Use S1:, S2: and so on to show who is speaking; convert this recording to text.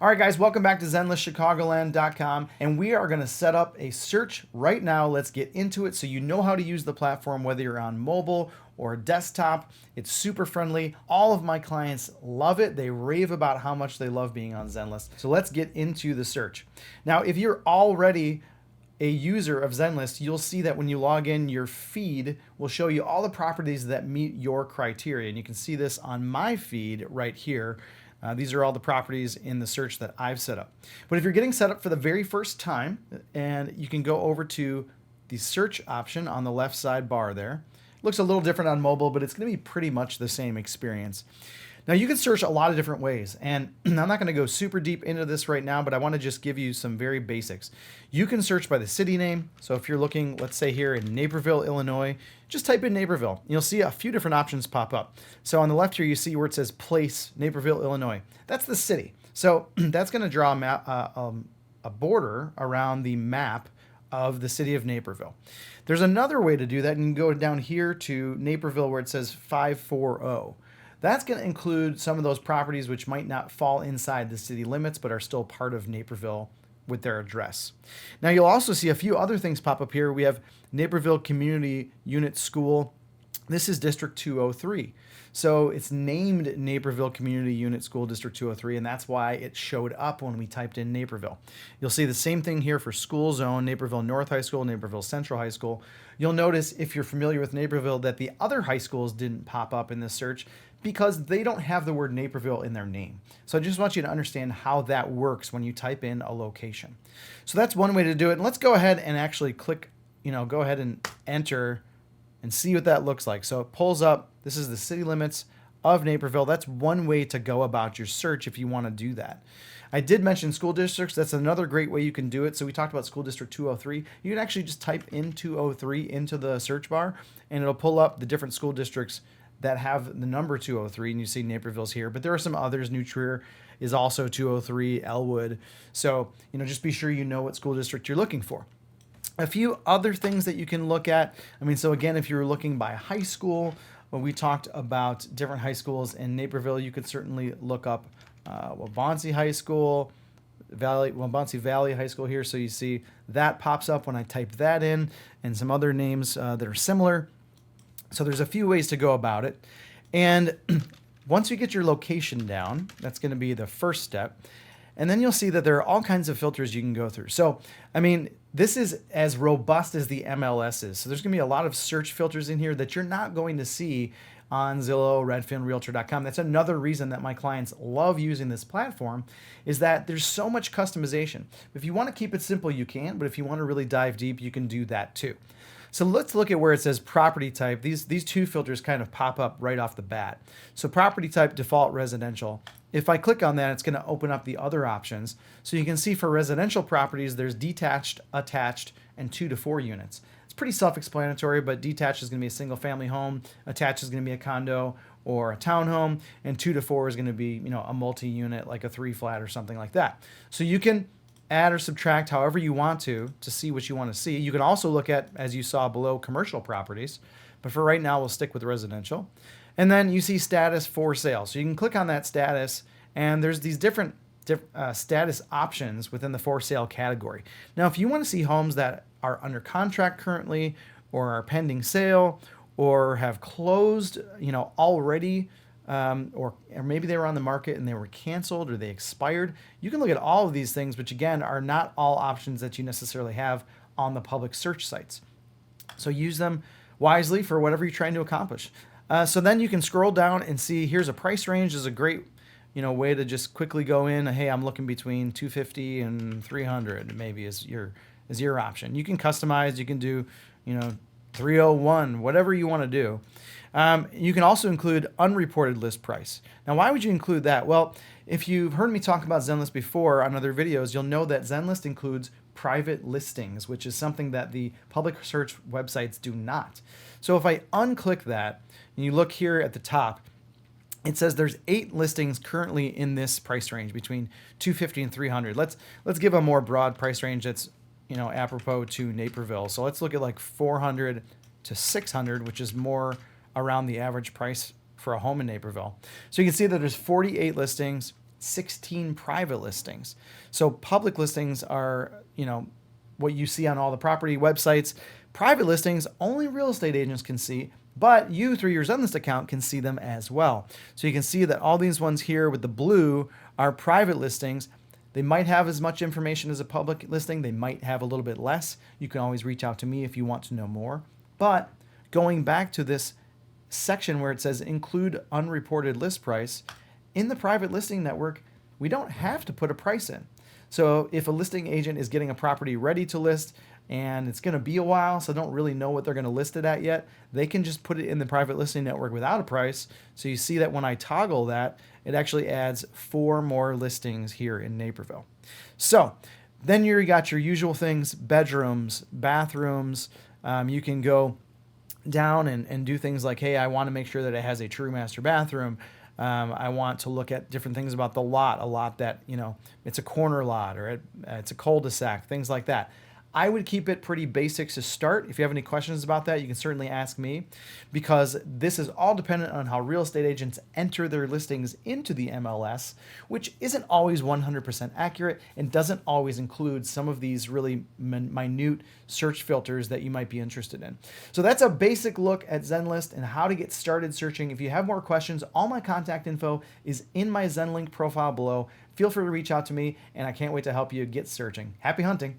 S1: All right, guys, welcome back to Zenlist, Chicagoland.com, and we are going to set up a search right now. Let's get into it so you know how to use the platform, whether you're on mobile or desktop. It's super friendly. All of my clients love it. They rave about how much they love being on Zenlist. So let's get into the search. Now, if you're already a user of Zenlist, you'll see that when you log in, your feed will show you all the properties that meet your criteria. And you can see this on my feed right here. These are all the properties in the search that I've set up. But if you're getting set up for the very first time, and you can go over to the search option on the left side bar there. It looks a little different on mobile, but it's going to be pretty much the same experience. Now you can search a lot of different ways, and I'm not going to go super deep into this right now, but I want to just give you some very basics. You can search by the city name. So if you're looking, let's say here in Naperville, Illinois, just type in Naperville. You'll see a few different options pop up. So on the left here, you see where it says place, Naperville, Illinois. That's the city. So that's going to draw a border around the map of the city of Naperville. There's another way to do that. You can go down here to Naperville where it says 540. That's going to include some of those properties which might not fall inside the city limits, but are still part of Naperville with their address. Now you'll also see a few other things pop up here. We have Naperville Community Unit School. This is District 203. So it's named Naperville Community Unit School District 203, and that's why it showed up when we typed in Naperville. You'll see the same thing here for school zone, Naperville North High School, Naperville Central High School. You'll notice, if you're familiar with Naperville, that the other high schools didn't pop up in this search because they don't have the word Naperville in their name. So I just want you to understand how that works when you type in a location. So that's one way to do it. And let's go ahead and actually click, go ahead and enter and see what that looks like. So it pulls up, this is the city limits of Naperville. That's one way to go about your search if you want to do that. I did mention school districts. That's another great way you can do it. So we talked about school district 203. You can actually just type in 203 into the search bar, and it'll pull up the different school districts that have the number 203, and you see Naperville's here, but there are some others. New Trier is also 203, Elwood. So, just be sure you know what school district you're looking for. A few other things that you can look at. So again, if you're looking by high school, when we talked about different high schools in Naperville, you could certainly look up Waubonsee High School, Waubonsee Valley High School here. So you see that pops up when I type that in, and some other names that are similar. So there's a few ways to go about it. And once you get your location down, that's going to be the first step. And then you'll see that there are all kinds of filters you can go through. So, this is as robust as the MLS is. So there's going to be a lot of search filters in here that you're not going to see on Zillow, Redfin, Realtor.com. That's another reason that my clients love using this platform, is that there's so much customization. If you want to keep it simple, you can, but if you want to really dive deep, you can do that too. So let's look at where it says property type. These two filters kind of pop up right off the bat. So property type, default residential. If I click on that, it's going to open up the other options. So you can see for residential properties, there's detached, attached, and 2 to 4 units. It's pretty self-explanatory, but detached is going to be a single family home, attached is going to be a condo or a townhome, and 2 to 4 is going to be, a multi-unit, like a 3-flat or something like that. So you can add or subtract however you want to see what you want to see. You can also look at, as you saw below, commercial properties, but for right now we'll stick with residential. And then you see status for sale. So you can click on that status, and there's these different status options within the for sale category. Now, if you want to see homes that are under contract currently, or are pending sale, or have closed, already, or maybe they were on the market and they were canceled or they expired. You can look at all of these things, which again are not all options that you necessarily have on the public search sites. So use them wisely for whatever you're trying to accomplish. So then you can scroll down and see here's a price range. Is a great way to just quickly go in. Hey, I'm looking between 250 and 300 maybe is your option. You can customize. You can do 301, whatever you want to do. You can also include unreported list price. Now, why would you include that? Well, if you've heard me talk about Zenlist before on other videos, you'll know that Zenlist includes private listings, which is something that the public search websites do not. So if I unclick that, and you look here at the top, it says there's 8 listings currently in this price range between 250 and 300. Let's give a more broad price range that's apropos to Naperville. So let's look at like 400 to 600, which is more around the average price for a home in Naperville. So you can see that there's 48 listings, 16 private listings. So public listings are, what you see on all the property websites. Private listings, only real estate agents can see, but you, through your Zenlist account, can see them as well. So you can see that all these ones here with the blue are private listings. They might have as much information as a public listing. They might have a little bit less. You can always reach out to me if you want to know more. But going back to this section where it says include unreported list price, in the private listing network, we don't have to put a price in. So if a listing agent is getting a property ready to list and it's going to be a while, so don't really know what they're going to list it at yet, they can just put it in the private listing network without a price. So you see that when I toggle that, it actually adds 4 more listings here in Naperville. So then you got your usual things, bedrooms, bathrooms. You can go down and do things like, hey, I want to make sure that it has a true master bathroom. I want to look at different things about the lot, a lot that, it's a corner lot or it's a cul-de-sac, things like that. I would keep it pretty basic to start. If you have any questions about that, you can certainly ask me, because this is all dependent on how real estate agents enter their listings into the MLS, which isn't always 100% accurate and doesn't always include some of these really minute search filters that you might be interested in. So that's a basic look at Zenlist and how to get started searching. If you have more questions, all my contact info is in my Zenlink profile below. Feel free to reach out to me, and I can't wait to help you get searching. Happy hunting.